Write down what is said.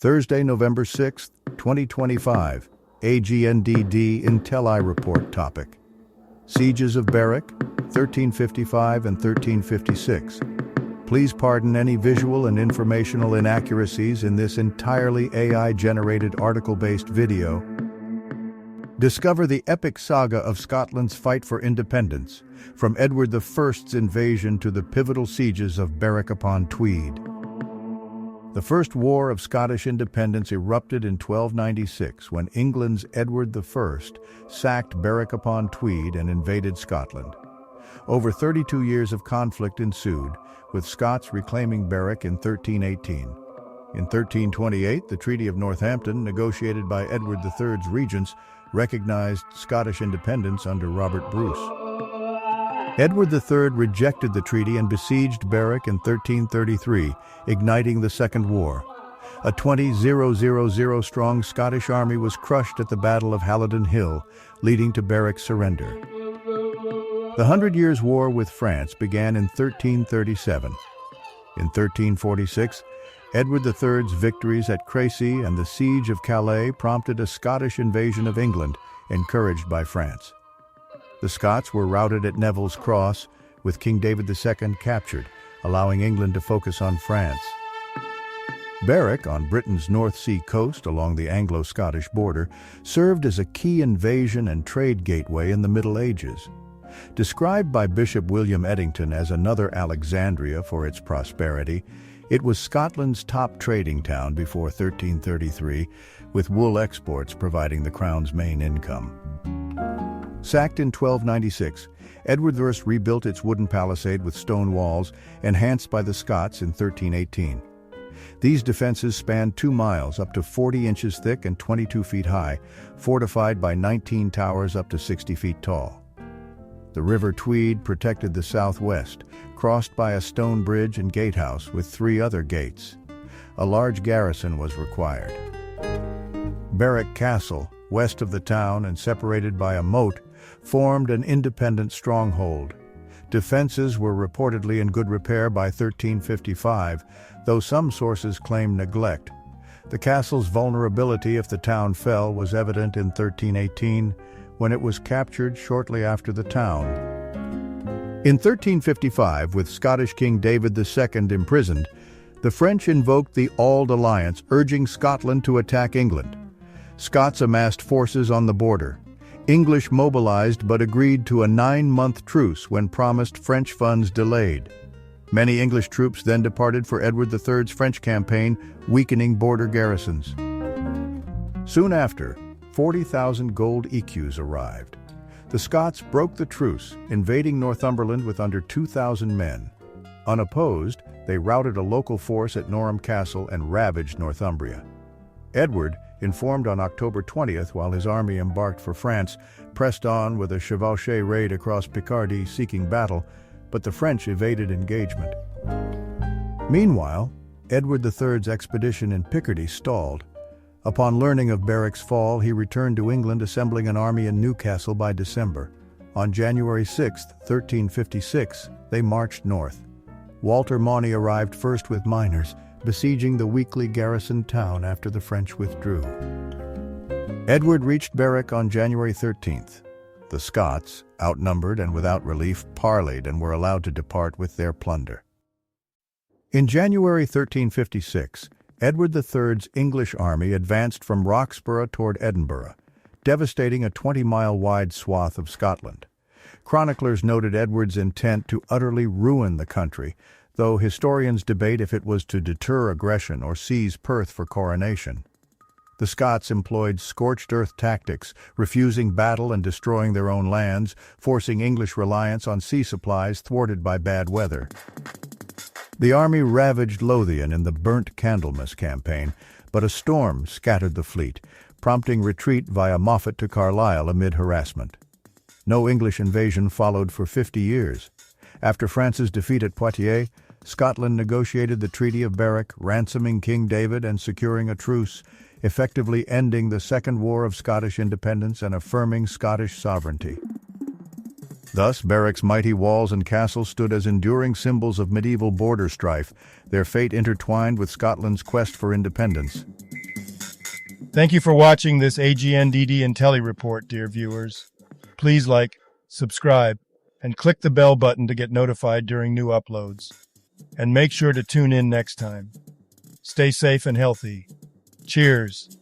Thursday, November 6, 2025. AGNDD intelliReport topic. Sieges of Berwick, 1355 and 1356. Please pardon any visual and informational inaccuracies in this entirely AI-generated article-based video. Discover the epic saga of Scotland's fight for independence, from Edward I's invasion to the pivotal sieges of Berwick upon Tweed. The First War of Scottish Independence erupted in 1296 when England's Edward I sacked Berwick upon Tweed and invaded Scotland. Over 32 years of conflict ensued, with Scots reclaiming Berwick in 1318. In 1328, the Treaty of Northampton, negotiated by Edward III's regents, recognized Scottish independence under Robert Bruce. Edward III rejected the treaty and besieged Berwick in 1333, igniting the Second War. A 20,000-strong Scottish army was crushed at the Battle of Halidon Hill, leading to Berwick's surrender. The Hundred Years' War with France began in 1337. In 1346, Edward III's victories at Crécy and the Siege of Calais prompted a Scottish invasion of England, encouraged by France. The Scots were routed at Neville's Cross, with King David II captured, allowing England to focus on France. Berwick, on Britain's North Sea coast along the Anglo-Scottish border, served as a key invasion and trade gateway in the Middle Ages. Described by Bishop William Eddington as another Alexandria for its prosperity, it was Scotland's top trading town before 1333, with wool exports providing the crown's main income. Sacked in 1296, Edward I rebuilt its wooden palisade with stone walls, enhanced by the Scots in 1318. These defenses spanned 2 miles, up to 40 inches thick and 22 feet high, fortified by 19 towers up to 60 feet tall. The River Tweed protected the southwest, crossed by a stone bridge and gatehouse with 3 other gates. A large garrison was required. Berwick Castle, west of the town and separated by a moat, formed an independent stronghold. Defenses were reportedly in good repair by 1355, though some sources claim neglect. The castle's vulnerability if the town fell was evident in 1318, when it was captured shortly after the town. In 1355, with Scottish King David II imprisoned, the French invoked the Auld Alliance, urging Scotland to attack England. Scots amassed forces on the border. English mobilized but agreed to a 9-month truce when promised French funds delayed. Many English troops then departed for Edward III's French campaign, weakening border garrisons. Soon after, 40,000 gold EQs arrived. The Scots broke the truce, invading Northumberland with under 2,000 men. Unopposed, they routed a local force at Norham Castle and ravaged Northumbria. Edward, informed on October 20th while his army embarked for France, pressed on with a chevauché raid across Picardy seeking battle, but the French evaded engagement. Meanwhile, Edward III's expedition in Picardy stalled. Upon learning of Berwick's fall, he returned to England, assembling an army in Newcastle by December. On January 6, 1356, they marched north. Walter Mauny arrived first with miners, besieging the weakly garrisoned town after the French withdrew. Edward reached Berwick on January 13th. The Scots, outnumbered and without relief, parleyed and were allowed to depart with their plunder. In January 1356, Edward III's English army advanced from Roxburgh toward Edinburgh, devastating a 20-mile-wide swath of Scotland. Chroniclers noted Edward's intent to utterly ruin the country, though historians debate if it was to deter aggression or seize Perth for coronation. The Scots employed scorched-earth tactics, refusing battle and destroying their own lands, forcing English reliance on sea supplies thwarted by bad weather. The army ravaged Lothian in the Burnt Candlemas campaign, but a storm scattered the fleet, prompting retreat via Moffat to Carlisle amid harassment. No English invasion followed for 50 years. After France's defeat at Poitiers, Scotland negotiated the Treaty of Berwick, ransoming King David and securing a truce, effectively ending the Second War of Scottish Independence and affirming Scottish sovereignty. Thus, Berwick's mighty walls and castles stood as enduring symbols of medieval border strife, their fate intertwined with Scotland's quest for independence. Thank you for watching this AGNDD intelliReport, dear viewers. Please like, subscribe, and click the bell button to get notified during new uploads. And make sure to tune in next time. Stay safe and healthy. Cheers.